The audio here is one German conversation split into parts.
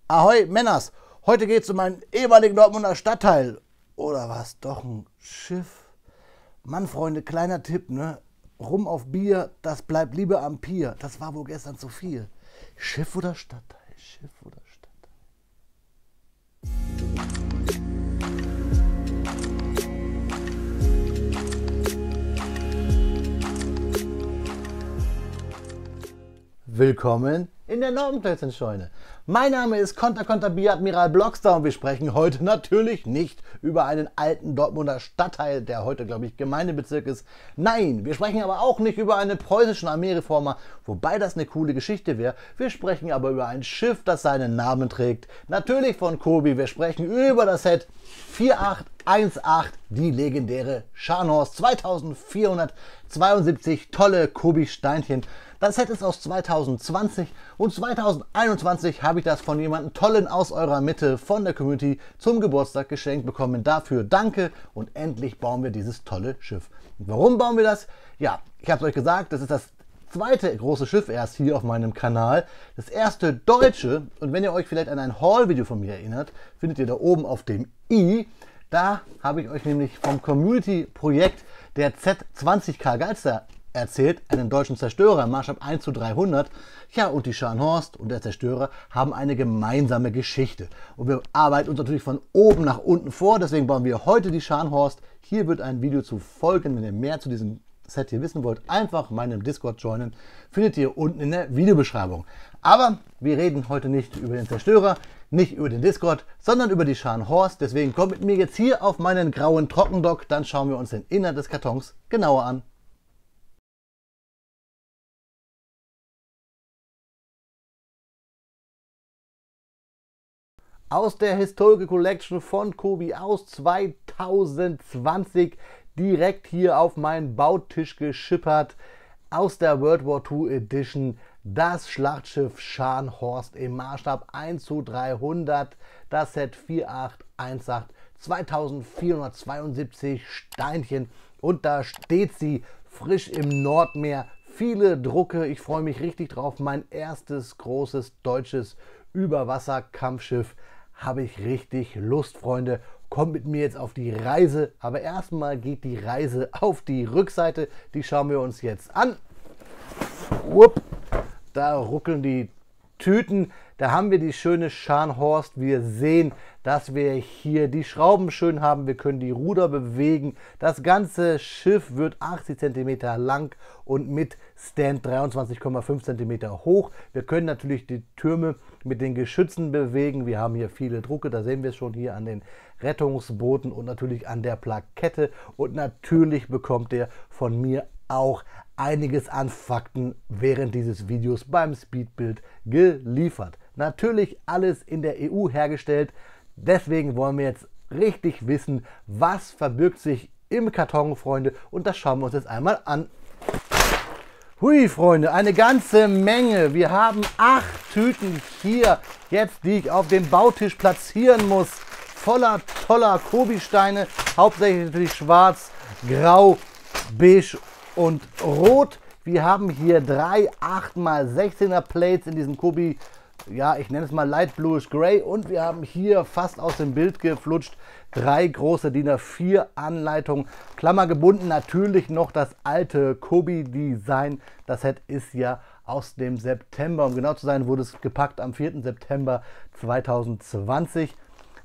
Ahoi Männers, heute geht es um einen ehemaligen Dortmunder Stadtteil. Oder was? Doch ein Schiff? Mann, Freunde, kleiner Tipp, ne? Rum auf Bier, das bleibt lieber am Pier. Das war wohl gestern zu viel. Schiff oder Stadtteil? Schiff oder Stadtteil? Willkommen in der Nordenplätzchenscheune. Mein Name ist Konter Bieradmiral Blockstar und wir sprechen heute natürlich nicht über einen alten Dortmunder Stadtteil, der heute, glaube ich, Gemeindebezirk ist. Nein, wir sprechen aber auch nicht über einen preußischen Armeereformer, wobei das eine coole Geschichte wäre. Wir sprechen aber über ein Schiff, das seinen Namen trägt. Natürlich von Kobi. Wir sprechen über das Set 4818, die legendäre Scharnhorst 2472 tolle Kobi-Steinchen. Das Set ist aus 2020 und 2021 habe ich das von jemandem tollen aus eurer Mitte von der Community zum Geburtstag geschenkt bekommen. Dafür danke und endlich bauen wir dieses tolle Schiff. Und warum bauen wir das? Ja, ich habe es euch gesagt, das ist das zweite große Schiff erst hier auf meinem Kanal. Das erste deutsche, und wenn ihr euch vielleicht an ein Haul-Video von mir erinnert, findet ihr da oben auf dem i. Da habe ich euch nämlich vom Community-Projekt der Z20 Karl Galster erzählt, einen deutschen Zerstörer im Maßstab 1:300. Ja, und die Scharnhorst und der Zerstörer haben eine gemeinsame Geschichte. Und wir arbeiten uns natürlich von oben nach unten vor, deswegen bauen wir heute die Scharnhorst. Hier wird ein Video zu folgen. Wenn ihr mehr zu diesem Set hier wissen wollt, einfach meinem Discord joinen. Findet ihr unten in der Videobeschreibung. Aber wir reden heute nicht über den Zerstörer, nicht über den Discord, sondern über die Scharnhorst. Deswegen kommt mit mir jetzt hier auf meinen grauen Trockendock, dann schauen wir uns den Inhalt des Kartons genauer an. Aus der Historical Collection von Kobi aus 2020 direkt hier auf meinen Bautisch geschippert. Aus der World War II Edition das Schlachtschiff Scharnhorst im Maßstab 1:300. Das Set 4818, 2472 Steinchen. Und da steht sie frisch im Nordmeer. Viele Drucke, ich freue mich richtig drauf. Mein erstes großes deutsches Überwasserkampfschiff. Habe ich richtig Lust, Freunde. Kommt mit mir jetzt auf die Reise. Aber erstmal geht die Reise auf die Rückseite. Die schauen wir uns jetzt an. Upp, da ruckeln die Tüten. Da haben wir die schöne Scharnhorst. Wir sehen, dass wir hier die Schrauben schön haben. Wir können die Ruder bewegen. Das ganze Schiff wird 80 cm lang und mit Stand 23,5 cm hoch. Wir können natürlich die Türme mit den Geschützen bewegen. Wir haben hier viele Drucke. Da sehen wir es schon hier an den Rettungsbooten und natürlich an der Plakette. Und natürlich bekommt ihr von mir auch einiges an Fakten während dieses Videos beim Speedbuild geliefert. Natürlich alles in der EU hergestellt. Deswegen wollen wir jetzt richtig wissen, was verbirgt sich im Karton, Freunde. Und das schauen wir uns jetzt einmal an. Hui, Freunde, eine ganze Menge. Wir haben 8 Tüten hier, jetzt die ich auf dem Bautisch platzieren muss. Voller toller Kobi-Steine, hauptsächlich natürlich schwarz, grau, beige und rot. Wir haben hier 3 8x16er Plates in diesem Kobi, ja, ich nenne es mal Light Bluish Gray. Und wir haben hier fast aus dem Bild geflutscht 3 große DIN A4 Anleitungen, klammergebunden, natürlich noch das alte Kobi Design. Das Set ist ja aus dem September, um genau zu sein, wurde es gepackt am 4. September 2020.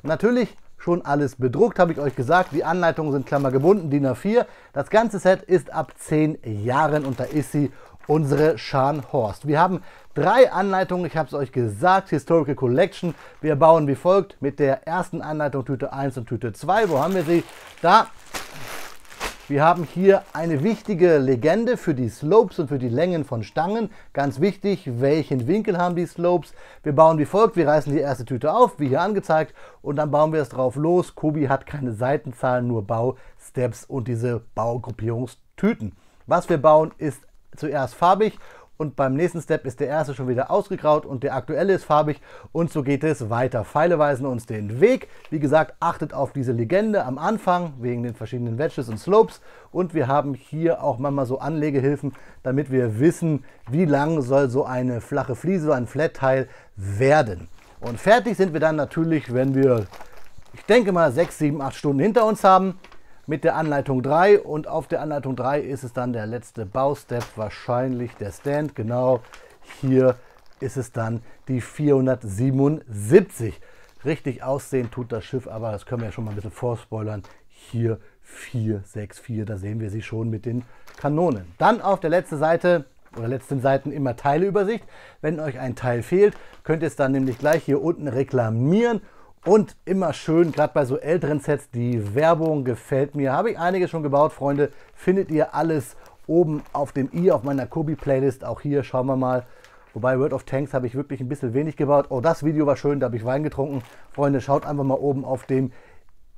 Natürlich schon alles bedruckt, habe ich euch gesagt. Die Anleitungen sind klammergebunden, DIN A4. Das ganze Set ist ab 10 Jahren und da ist sie, unsere Scharnhorst. Wir haben 3 Anleitungen, ich habe es euch gesagt, Historical Collection. Wir bauen wie folgt mit der ersten Anleitung Tüte 1 und Tüte 2. Wo haben wir sie? Da. Wir haben hier eine wichtige Legende für die Slopes und für die Längen von Stangen. Ganz wichtig, welchen Winkel haben die Slopes. Wir bauen wie folgt, wir reißen die erste Tüte auf, wie hier angezeigt, und dann bauen wir es drauf los. Kobi hat keine Seitenzahlen, nur Bausteps und diese Baugruppierungstüten. Was wir bauen, ist zuerst farbig und beim nächsten Step ist der erste schon wieder ausgegraut und der aktuelle ist farbig und so geht es weiter. Pfeile weisen uns den Weg. Wie gesagt, achtet auf diese Legende am Anfang wegen den verschiedenen Wedges und Slopes und wir haben hier auch manchmal so Anlegehilfen, damit wir wissen, wie lang soll so eine flache Fliese, so ein Flat-Teil werden. Und fertig sind wir dann natürlich, wenn wir, ich denke mal, 6, 7, 8 Stunden hinter uns haben mit der Anleitung 3. Und auf der Anleitung 3 ist es dann der letzte Baustep, wahrscheinlich der Stand. Genau, hier ist es dann die 477. Richtig aussehen tut das Schiff, aber das können wir ja schon mal ein bisschen vorspoilern. Hier 464, da sehen wir sie schon mit den Kanonen. Dann auf der letzten Seite oder letzten Seiten immer Teileübersicht. Wenn euch ein Teil fehlt, könnt ihr es dann nämlich gleich hier unten reklamieren. Und immer schön, gerade bei so älteren Sets, die Werbung gefällt mir. Habe ich einiges schon gebaut, Freunde. Findet ihr alles oben auf dem i auf meiner Kobi-Playlist. Auch hier schauen wir mal. Wobei World of Tanks habe ich wirklich ein bisschen wenig gebaut. Oh, das Video war schön, da habe ich Wein getrunken. Freunde, schaut einfach mal oben auf dem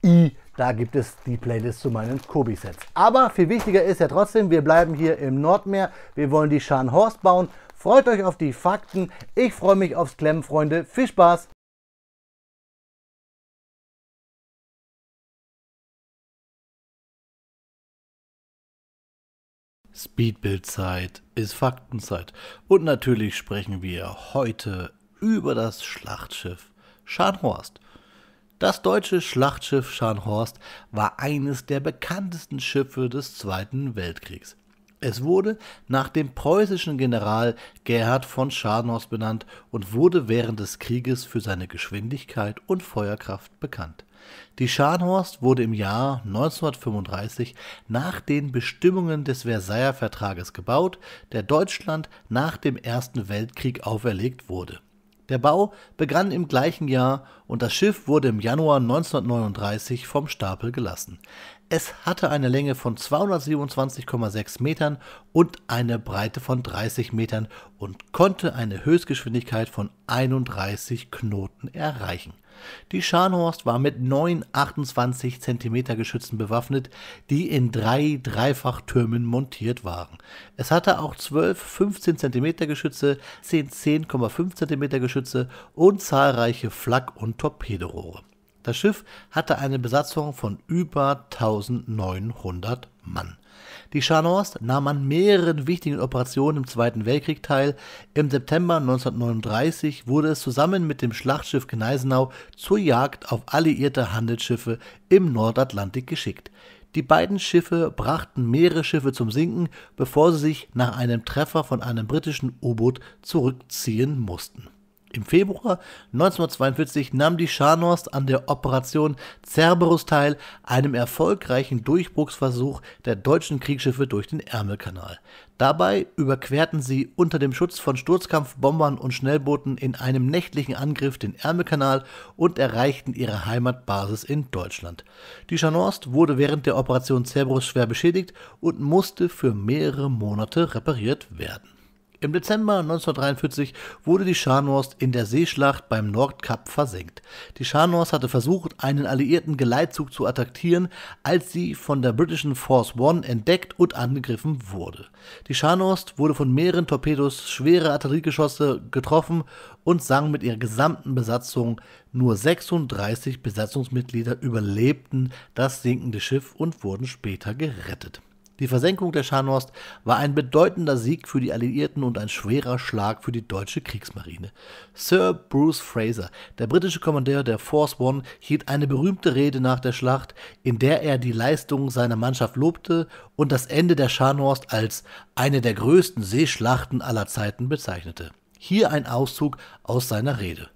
i. Da gibt es die Playlist zu meinen Kobi-Sets. Aber viel wichtiger ist ja trotzdem, wir bleiben hier im Nordmeer. Wir wollen die Scharnhorst bauen. Freut euch auf die Fakten. Ich freue mich aufs Klemmen, Freunde. Viel Spaß! Speedbildzeit ist Faktenzeit. Und natürlich sprechen wir heute über das Schlachtschiff Scharnhorst. Das deutsche Schlachtschiff Scharnhorst war eines der bekanntesten Schiffe des Zweiten Weltkriegs. Es wurde nach dem preußischen General Gerhard von Scharnhorst benannt und wurde während des Krieges für seine Geschwindigkeit und Feuerkraft bekannt. Die Scharnhorst wurde im Jahr 1935 nach den Bestimmungen des Versailler Vertrages gebaut, der Deutschland nach dem Ersten Weltkrieg auferlegt wurde. Der Bau begann im gleichen Jahr und das Schiff wurde im Januar 1939 vom Stapel gelassen. Es hatte eine Länge von 227,6 Metern und eine Breite von 30 Metern und konnte eine Höchstgeschwindigkeit von 31 Knoten erreichen. Die Scharnhorst war mit 9 28 cm Geschützen bewaffnet, die in 3 Dreifachtürmen montiert waren. Es hatte auch 12 15 cm Geschütze, 10 10,5 cm Geschütze und zahlreiche Flak- und Torpedorohre. Das Schiff hatte eine Besatzung von über 1900 Mann. Die Scharnhorst nahm an mehreren wichtigen Operationen im Zweiten Weltkrieg teil. Im September 1939 wurde es zusammen mit dem Schlachtschiff Gneisenau zur Jagd auf alliierte Handelsschiffe im Nordatlantik geschickt. Die beiden Schiffe brachten mehrere Schiffe zum Sinken, bevor sie sich nach einem Treffer von einem britischen U-Boot zurückziehen mussten. Im Februar 1942 nahm die Scharnhorst an der Operation Cerberus teil, einem erfolgreichen Durchbruchsversuch der deutschen Kriegsschiffe durch den Ärmelkanal. Dabei überquerten sie unter dem Schutz von Sturzkampfbombern und Schnellbooten in einem nächtlichen Angriff den Ärmelkanal und erreichten ihre Heimatbasis in Deutschland. Die Scharnhorst wurde während der Operation Cerberus schwer beschädigt und musste für mehrere Monate repariert werden. Im Dezember 1943 wurde die Scharnhorst in der Seeschlacht beim Nordkap versenkt. Die Scharnhorst hatte versucht, einen alliierten Geleitzug zu attackieren, als sie von der britischen Force One entdeckt und angegriffen wurde. Die Scharnhorst wurde von mehreren Torpedos schwere Artilleriegeschosse getroffen und sank mit ihrer gesamten Besatzung. Nur 36 Besatzungsmitglieder überlebten das sinkende Schiff und wurden später gerettet. Die Versenkung der Scharnhorst war ein bedeutender Sieg für die Alliierten und ein schwerer Schlag für die deutsche Kriegsmarine. Sir Bruce Fraser, der britische Kommandeur der Force One, hielt eine berühmte Rede nach der Schlacht, in der er die Leistung seiner Mannschaft lobte und das Ende der Scharnhorst als eine der größten Seeschlachten aller Zeiten bezeichnete. Hier ein Auszug aus seiner Rede.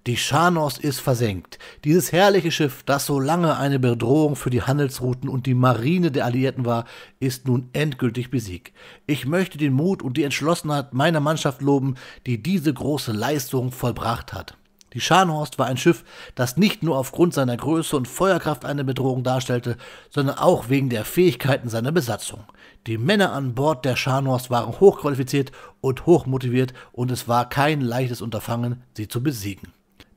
Die Scharnhorst ist versenkt. Dieses herrliche Schiff, das so lange eine Bedrohung für die Handelsrouten und die Marine der Alliierten war, ist nun endgültig besiegt. Ich möchte den Mut und die Entschlossenheit meiner Mannschaft loben, die diese große Leistung vollbracht hat. Die Scharnhorst war ein Schiff, das nicht nur aufgrund seiner Größe und Feuerkraft eine Bedrohung darstellte, sondern auch wegen der Fähigkeiten seiner Besatzung. Die Männer an Bord der Scharnhorst waren hochqualifiziert und hochmotiviert und es war kein leichtes Unterfangen, sie zu besiegen.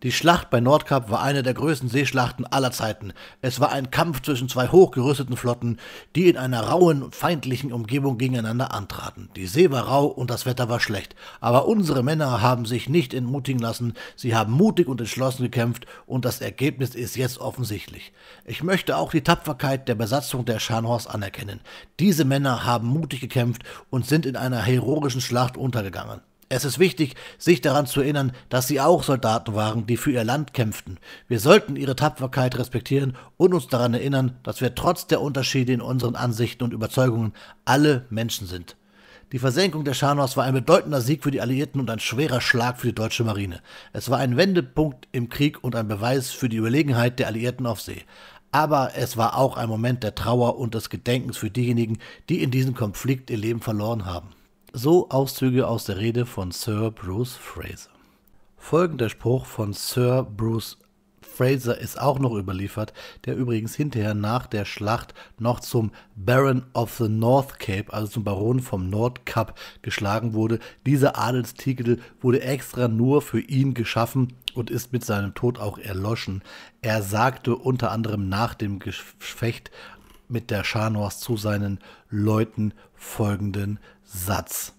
Die Schlacht bei Nordkap war eine der größten Seeschlachten aller Zeiten. Es war ein Kampf zwischen zwei hochgerüsteten Flotten, die in einer rauen und feindlichen Umgebung gegeneinander antraten. Die See war rau und das Wetter war schlecht, aber unsere Männer haben sich nicht entmutigen lassen, sie haben mutig und entschlossen gekämpft und das Ergebnis ist jetzt offensichtlich. Ich möchte auch die Tapferkeit der Besatzung der Scharnhorst anerkennen. Diese Männer haben mutig gekämpft und sind in einer heroischen Schlacht untergegangen. Es ist wichtig, sich daran zu erinnern, dass sie auch Soldaten waren, die für ihr Land kämpften. Wir sollten ihre Tapferkeit respektieren und uns daran erinnern, dass wir trotz der Unterschiede in unseren Ansichten und Überzeugungen alle Menschen sind. Die Versenkung der Scharnhorst war ein bedeutender Sieg für die Alliierten und ein schwerer Schlag für die deutsche Marine. Es war ein Wendepunkt im Krieg und ein Beweis für die Überlegenheit der Alliierten auf See. Aber es war auch ein Moment der Trauer und des Gedenkens für diejenigen, die in diesem Konflikt ihr Leben verloren haben. So Auszüge aus der Rede von Sir Bruce Fraser. Folgender Spruch von Sir Bruce Fraser ist auch noch überliefert, der übrigens hinterher nach der Schlacht noch zum Baron of the North Cape, also zum Baron vom Nordkap, geschlagen wurde. Dieser Adelstitel wurde extra nur für ihn geschaffen und ist mit seinem Tod auch erloschen. Er sagte unter anderem nach dem Gefecht mit der Scharnhorst zu seinen Leuten folgenden Satz: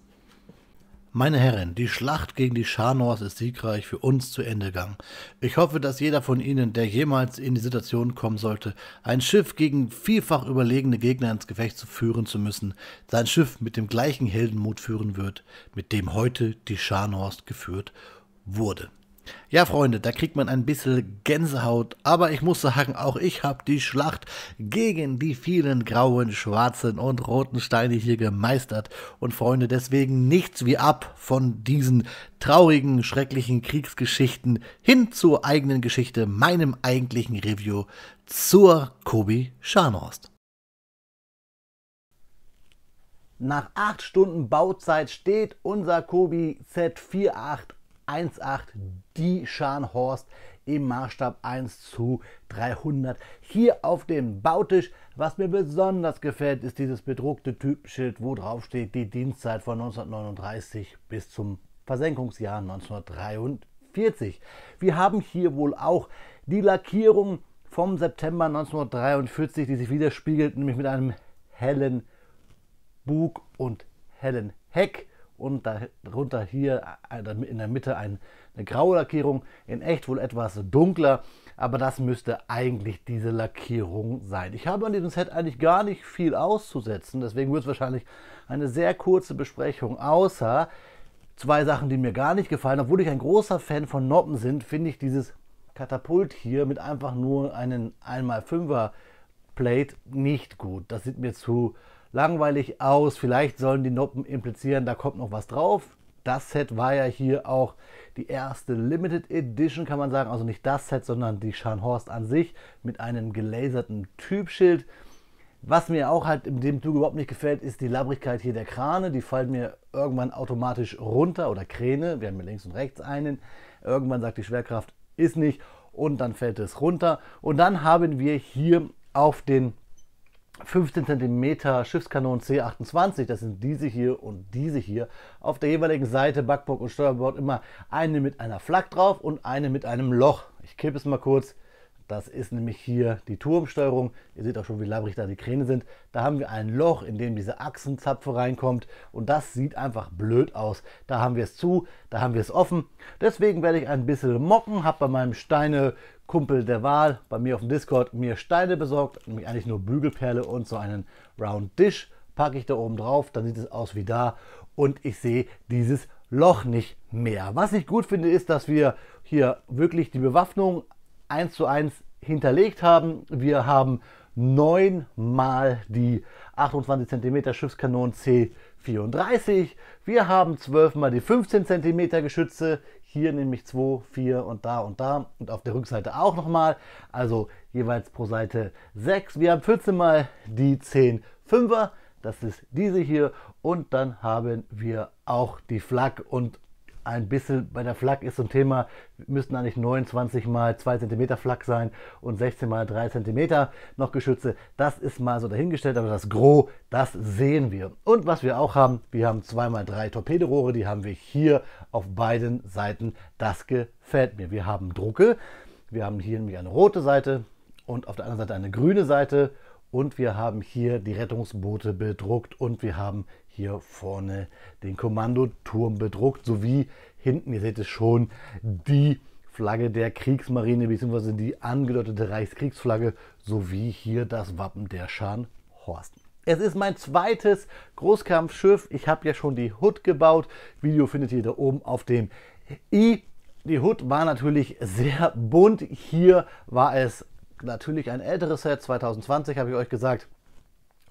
Meine Herren, die Schlacht gegen die Scharnhorst ist siegreich für uns zu Ende gegangen. Ich hoffe, dass jeder von Ihnen, der jemals in die Situation kommen sollte, ein Schiff gegen vielfach überlegene Gegner ins Gefecht führen zu müssen, sein Schiff mit dem gleichen Heldenmut führen wird, mit dem heute die Scharnhorst geführt wurde. Ja, Freunde, da kriegt man ein bisschen Gänsehaut, aber ich muss sagen, auch ich habe die Schlacht gegen die vielen grauen, schwarzen und roten Steine hier gemeistert. Und Freunde, deswegen nichts wie ab von diesen traurigen, schrecklichen Kriegsgeschichten hin zur eigenen Geschichte, meinem eigentlichen Review zur Kobi Scharnhorst. Nach 8 Stunden Bauzeit steht unser Kobi Z4818, die Scharnhorst, im Maßstab 1:300 hier auf dem Bautisch. Was mir besonders gefällt, ist dieses bedruckte Typenschild, wo drauf steht die Dienstzeit von 1939 bis zum Versenkungsjahr 1943. Wir haben hier wohl auch die Lackierung vom September 1943, die sich widerspiegelt, nämlich mit einem hellen Bug und hellen Heck und darunter hier in der Mitte eine graue Lackierung, in echt wohl etwas dunkler, aber das müsste eigentlich diese Lackierung sein. Ich habe an diesem Set eigentlich gar nicht viel auszusetzen, deswegen wird es wahrscheinlich eine sehr kurze Besprechung, außer zwei Sachen, die mir gar nicht gefallen. Obwohl ich ein großer Fan von Noppen bin, finde ich dieses Katapult hier mit einfach nur einen 1x5er Plate nicht gut. Das sieht mir zu langweilig aus. Vielleicht sollen die Noppen implizieren, da kommt noch was drauf. Das Set war ja hier auch die erste Limited Edition, kann man sagen. Also nicht das Set, sondern die Scharnhorst an sich mit einem gelaserten Typschild. Was mir auch halt in dem Zuge überhaupt nicht gefällt, ist die Labbrigkeit hier der Krane. Die fallen mir irgendwann automatisch runter, oder Kräne. Wir haben hier links und rechts einen. Irgendwann sagt die Schwerkraft, ist nicht, und dann fällt es runter. Und dann haben wir hier auf den 15 cm Schiffskanonen C28, das sind diese hier und diese hier, auf der jeweiligen Seite, Backbock und Steuerbord, immer eine mit einer Flak drauf und eine mit einem Loch. Ich kippe es mal kurz. Das ist nämlich hier die Turmsteuerung. Ihr seht auch schon, wie labbrig da die Kräne sind. Da haben wir ein Loch, in dem diese Achsenzapfe reinkommt. Und das sieht einfach blöd aus. Da haben wir es zu, da haben wir es offen. Deswegen werde ich ein bisschen mocken. Habe bei meinem Steine-Kumpel der Wahl, bei mir auf dem Discord, mir Steine besorgt. Nämlich eigentlich nur Bügelperle und so einen Round Dish. Packe ich da oben drauf, dann sieht es aus wie da. Und ich sehe dieses Loch nicht mehr. Was ich gut finde, ist, dass wir hier wirklich die Bewaffnung 1:1 hinterlegt haben. Wir haben 9 mal die 28 cm Schiffskanonen C34. Wir haben 12 mal die 15 cm Geschütze. Hier nämlich 2, 4 und da und da. Und auf der Rückseite auch nochmal. Also jeweils pro Seite 6. Wir haben 14 mal die 10-5er. Das ist diese hier. Und dann haben wir auch die Flak und ein bisschen bei der Flak ist so ein Thema, müssten eigentlich 29 mal 2 cm Flak sein und 16 mal 3 cm noch Geschütze. Das ist mal so dahingestellt, aber das Gros, das sehen wir. Und was wir auch haben, wir haben 2x3 Torpedorohre, die haben wir hier auf beiden Seiten. Das gefällt mir. Wir haben Drucke, wir haben hier nämlich eine rote Seite und auf der anderen Seite eine grüne Seite. Und wir haben hier die Rettungsboote bedruckt und wir haben hier vorne den Kommandoturm bedruckt, sowie hinten, ihr seht es schon, die Flagge der Kriegsmarine bzw. die angedeutete Reichskriegsflagge sowie hier das Wappen der Scharnhorst. Es ist mein zweites Großkampfschiff. Ich habe ja schon die Hood gebaut. Video findet ihr da oben auf dem i. Die Hood war natürlich sehr bunt. Hier war es natürlich ein älteres Set, 2020 habe ich euch gesagt.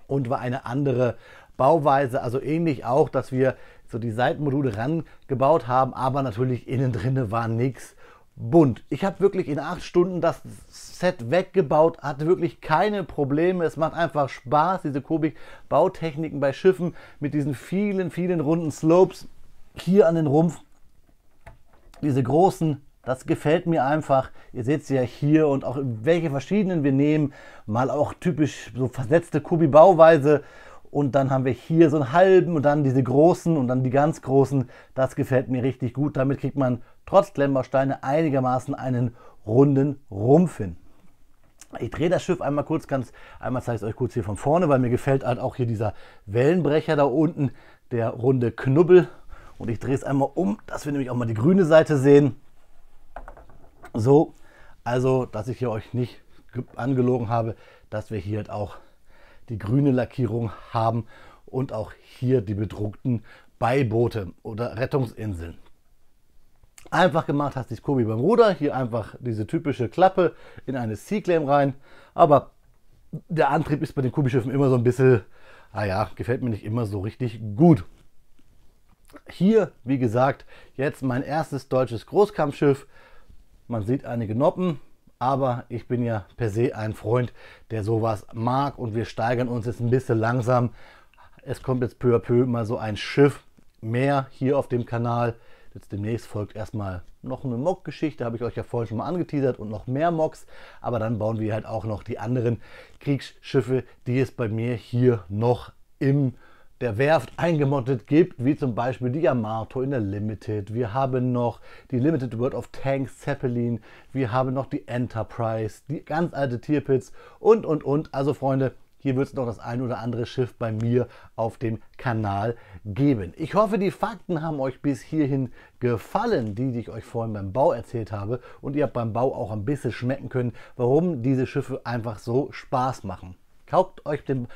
Und war eine andere Bauweise, also ähnlich auch, dass wir so die Seitenmodule rangebaut haben, aber natürlich innen drinne war nichts bunt. Ich habe wirklich in 8 Stunden das Set weggebaut, hatte wirklich keine Probleme. Es macht einfach Spaß, diese Kubik-Bautechniken bei Schiffen mit diesen vielen, vielen runden Slopes hier an den Rumpf. Diese großen, das gefällt mir einfach. Ihr seht es ja hier und auch welche verschiedenen wir nehmen. Mal auch typisch so versetzte Kubi-Bauweise. Und dann haben wir hier so einen halben und dann diese großen und dann die ganz großen. Das gefällt mir richtig gut. Damit kriegt man trotz Klemmbausteine einigermaßen einen runden Rumpf hin. Ich drehe das Schiff einmal kurz, einmal zeige ich es euch kurz hier von vorne, weil mir gefällt halt auch hier dieser Wellenbrecher da unten, der runde Knubbel. Und ich drehe es einmal um, dass wir nämlich auch mal die grüne Seite sehen. So, also, dass ich hier euch nicht angelogen habe, dass wir hier halt auch die grüne Lackierung haben und auch hier die bedruckten Beiboote oder Rettungsinseln. Einfach gemacht hat sich Kubi beim Ruder, hier einfach diese typische Klappe in eine Seaclaim rein, aber der Antrieb ist bei den Kubischiffen immer so ein bisschen, naja, gefällt mir nicht immer so richtig gut. Hier, wie gesagt, jetzt mein erstes deutsches Großkampfschiff. Man sieht einige Noppen, aber ich bin ja per se ein Freund, der sowas mag und wir steigern uns jetzt ein bisschen langsam. Es kommt jetzt peu à peu mal so ein Schiff mehr hier auf dem Kanal. Jetzt demnächst folgt erstmal noch eine Mock-Geschichte, habe ich euch ja vorhin schon mal angeteasert, und noch mehr Mocks. Aber dann bauen wir halt auch noch die anderen Kriegsschiffe, die es bei mir hier noch in der Werft eingemottet gibt, wie zum Beispiel die Yamato in der Limited. Wir haben noch die Limited World of Tanks Zeppelin. Wir haben noch die Enterprise, die ganz alte Tirpitz und. Also Freunde, hier wird es noch das ein oder andere Schiff bei mir auf dem Kanal geben. Ich hoffe, die Fakten haben euch bis hierhin gefallen, die ich euch vorhin beim Bau erzählt habe. Und ihr habt beim Bau auch ein bisschen schmecken können, warum diese Schiffe einfach so Spaß machen. Schaut euch den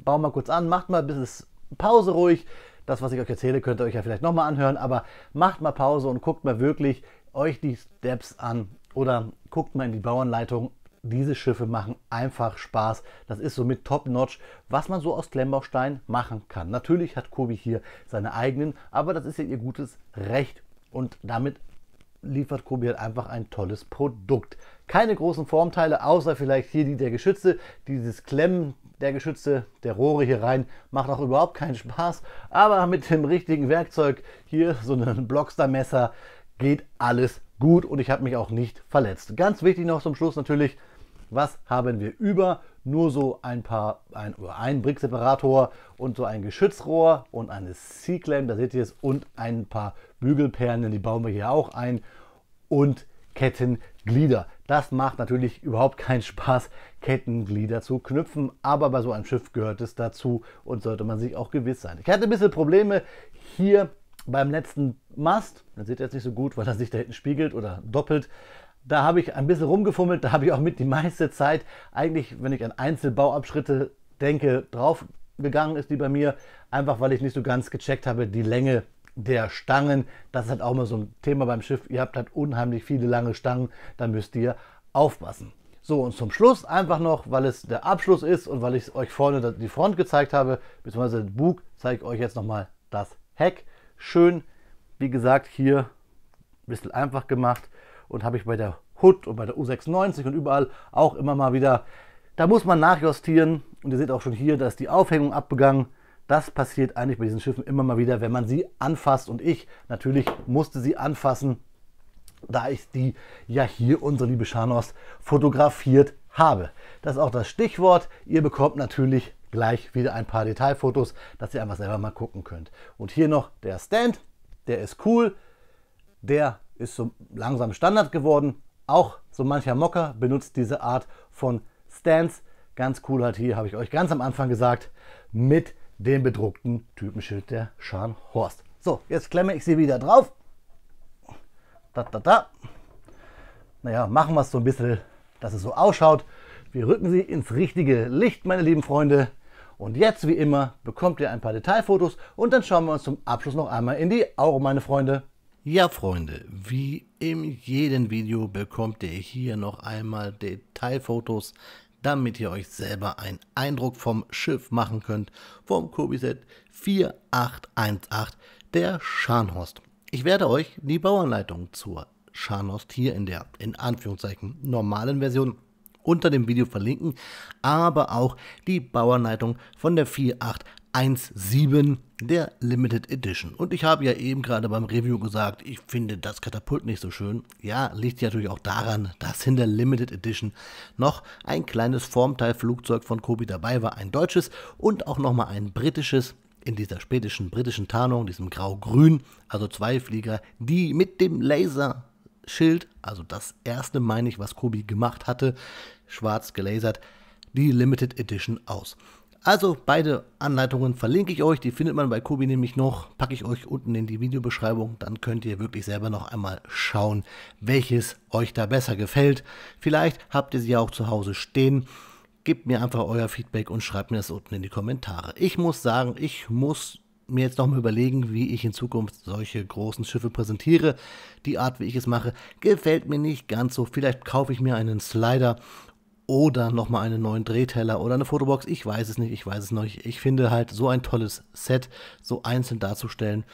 Bau mal kurz an, macht mal ein bisschen Pause ruhig. Das, was ich euch erzähle, könnt ihr euch ja vielleicht nochmal anhören, aber macht mal Pause und guckt mal wirklich euch die Steps an oder guckt mal in die Bauanleitung. Diese Schiffe machen einfach Spaß. Das ist somit top-notch, was man so aus Klemmbaustein machen kann. Natürlich hat Kubi hier seine eigenen, aber das ist ja ihr gutes Recht und damit liefert Kubi halt einfach ein tolles Produkt. Keine großen Formteile, außer vielleicht hier die der Geschütze. Dieses Klemmen der Geschütze, der Rohre hier rein, macht auch überhaupt keinen Spaß. Aber mit dem richtigen Werkzeug, hier so ein Blockstar-Messer, geht alles gut und ich habe mich auch nicht verletzt. Ganz wichtig noch zum Schluss natürlich, was haben wir über? Nur so ein Brick-Separator und so ein Geschützrohr und eine Seaclaim, da seht ihr es, und ein paar Bügelperlen, die bauen wir hier auch ein, und Kettenglieder. Das macht natürlich überhaupt keinen Spaß, Kettenglieder zu knüpfen, aber bei so einem Schiff gehört es dazu und sollte man sich auch gewiss sein. Ich hatte ein bisschen Probleme hier beim letzten Mast, das seht ihr jetzt nicht so gut, weil er sich da hinten spiegelt oder doppelt. Da habe ich ein bisschen rumgefummelt, da habe ich auch mit die meiste Zeit, eigentlich, wenn ich an Einzelbauabschritte denke, drauf gegangen ist die bei mir, einfach weil ich nicht so ganz gecheckt habe, die Länge der Stangen. Das ist halt auch mal so ein Thema beim Schiff. Ihr habt halt unheimlich viele lange Stangen, da müsst ihr aufpassen. So, und zum Schluss einfach noch, weil es der Abschluss ist und weil ich euch vorne die Front gezeigt habe, beziehungsweise den Bug, zeige ich euch jetzt nochmal das Heck. Schön, wie gesagt, hier ein bisschen einfach gemacht. Und habe ich bei der Hood und bei der U96 und überall auch immer mal wieder, da muss man nachjustieren. Und ihr seht auch schon hier, da ist die Aufhängung abgegangen. Das passiert eigentlich bei diesen Schiffen immer mal wieder, wenn man sie anfasst. Und ich natürlich musste sie anfassen, da ich die ja hier, unsere liebe Schanos, fotografiert habe. Das ist auch das Stichwort. Ihr bekommt natürlich gleich wieder ein paar Detailfotos, dass ihr einfach selber mal gucken könnt. Und hier noch der Stand, der ist cool. Der ist so langsam Standard geworden. Auch so mancher Mocker benutzt diese Art von Stands. Ganz cool halt hier, habe ich euch ganz am Anfang gesagt, mit dem bedruckten Typenschild der Scharnhorst. So, jetzt klemme ich sie wieder drauf. Naja, machen wir es so ein bisschen, dass es so ausschaut. Wir rücken sie ins richtige Licht, meine lieben Freunde. Und jetzt wie immer bekommt ihr ein paar Detailfotos und dann schauen wir uns zum Abschluss noch einmal in die Augen, meine Freunde. Ja, Freunde, wie in jedem Video bekommt ihr hier noch einmal Detailfotos, damit ihr euch selber einen Eindruck vom Schiff machen könnt, vom Kobi-Set 4818, der Scharnhorst. Ich werde euch die Bauanleitung zur Scharnhorst hier in der, in Anführungszeichen, normalen Version unter dem Video verlinken, aber auch die Bauanleitung von der 4817, der Limited Edition. Und ich habe ja eben gerade beim Review gesagt, ich finde das Katapult nicht so schön. Ja, liegt ja natürlich auch daran, dass in der Limited Edition noch ein kleines Formteilflugzeug von Kobi dabei war, ein deutsches und auch nochmal ein britisches, in dieser spätischen britischen Tarnung, diesem Grau-Grün, also 2 Flieger, die mit dem Laserschild, also das erste, meine ich, was Kobi gemacht hatte, schwarz gelasert, die Limited Edition aus. Also beide Anleitungen verlinke ich euch, die findet man bei Kobi nämlich noch, packe ich euch unten in die Videobeschreibung, dann könnt ihr wirklich selber noch einmal schauen, welches euch da besser gefällt. Vielleicht habt ihr sie ja auch zu Hause stehen. Gebt mir einfach euer Feedback und schreibt mir das unten in die Kommentare. Ich muss sagen, ich muss mir jetzt noch mal überlegen, wie ich in Zukunft solche großen Schiffe präsentiere. Die Art, wie ich es mache, gefällt mir nicht ganz so. Vielleicht kaufe ich mir einen Slider oder nochmal einen neuen Drehteller oder eine Fotobox. Ich weiß es nicht, ich weiß es noch nicht. Ich finde halt, so ein tolles Set so einzeln darzustellen,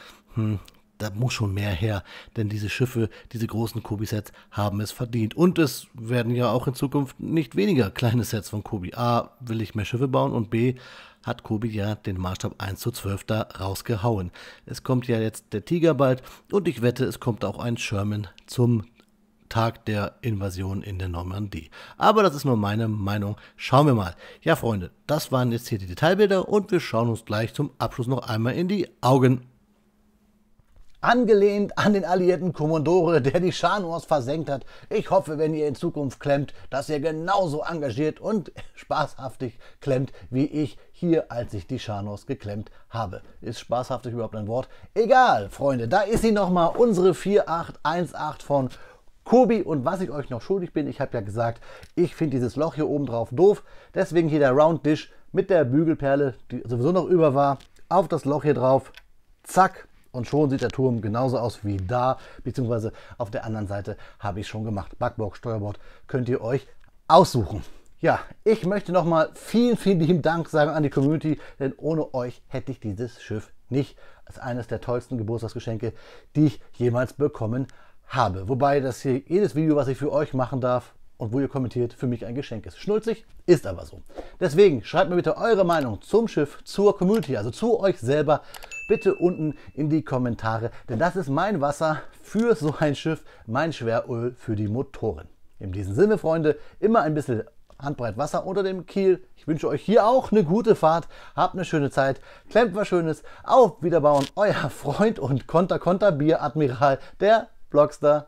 da muss schon mehr her, denn diese Schiffe, diese großen Kobi-Sets haben es verdient. Und es werden ja auch in Zukunft nicht weniger kleine Sets von Kobi. A, will ich mehr Schiffe bauen und B, hat Kobi ja den Maßstab 1:12 da rausgehauen. Es kommt ja jetzt der Tiger bald und ich wette, es kommt auch ein Sherman zum Tag der Invasion in der Normandie. Aber das ist nur meine Meinung. Schauen wir mal. Ja, Freunde, das waren jetzt hier die Detailbilder und wir schauen uns gleich zum Abschluss noch einmal in die Augen. Angelehnt an den alliierten Kommodore, der die Scharnhorst versenkt hat. Ich hoffe, wenn ihr in Zukunft klemmt, dass ihr genauso engagiert und spaßhaftig klemmt, wie ich hier, als ich die Scharnhorst geklemmt habe. Ist spaßhaftig überhaupt ein Wort? Egal, Freunde, da ist sie nochmal, unsere 4818 von Kobi. Und was ich euch noch schuldig bin, ich habe ja gesagt, ich finde dieses Loch hier oben drauf doof. Deswegen hier der Round Dish mit der Bügelperle, die sowieso noch über war, auf das Loch hier drauf. Zack. Und schon sieht der Turm genauso aus wie da, beziehungsweise auf der anderen Seite habe ich schon gemacht. Backbock, Steuerbord könnt ihr euch aussuchen. Ja, ich möchte nochmal vielen, vielen lieben Dank sagen an die Community, denn ohne euch hätte ich dieses Schiff nicht als eines der tollsten Geburtstagsgeschenke, die ich jemals bekommen habe. Wobei das hier jedes Video, was ich für euch machen darf und wo ihr kommentiert, für mich ein Geschenk ist. Schnulzig, ist aber so. Deswegen schreibt mir bitte eure Meinung zum Schiff, zur Community, also zu euch selber, bitte unten in die Kommentare, denn das ist mein Wasser für so ein Schiff, mein Schweröl für die Motoren. In diesem Sinne, Freunde, immer ein bisschen handbreit Wasser unter dem Kiel. Ich wünsche euch hier auch eine gute Fahrt, habt eine schöne Zeit, klemmt was Schönes, auf Wiederbauen, euer Freund und Konter Bieradmiral, der Vlogster.